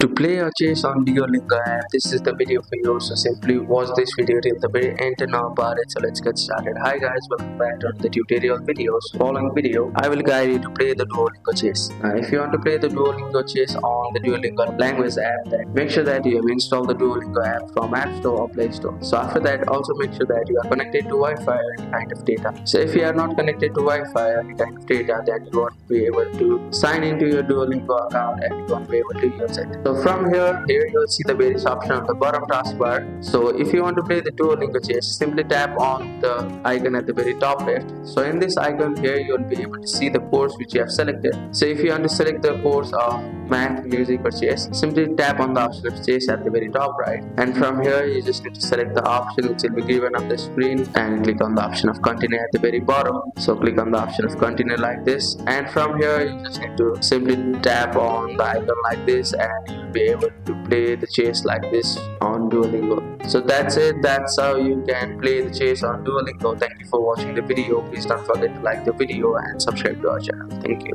To play or chess on Duolingo app, this is the video for you. So simply watch this video till the very end to know about it. So let's get started. Hi guys, welcome back to the tutorial videos. Following video, I will guide you to play the Duolingo chess. Now, if you want to play the Duolingo chess on the Duolingo language app, then make sure that you have installed the Duolingo app from App Store or Play Store. So after that, also make sure that you are connected to Wi-Fi or any kind of data. So if you are not connected to Wi-Fi or any kind of data, then you won't be able to sign into your Duolingo account and you won't be able to use it. So from here you'll see the various options on the bottom taskbar. So if you want to play the Duolingo chess, simply tap on the icon at the very top left. So in this icon here, you'll be able to see the course which you have selected. So if you want to select the course of math, music or chess, simply tap on the option of chess at the very top right, and from here you just need to select the option which will be given on the screen and click on the option of continue at the very bottom. So click on the option of continue like this, and from here you just need to simply tap on the icon like this and you'll be able to play the chess like this on Duolingo. So that's it, that's how you can play the chess on Duolingo. Thank you for watching the video. Please don't forget to like the video and subscribe to our channel. Thank you.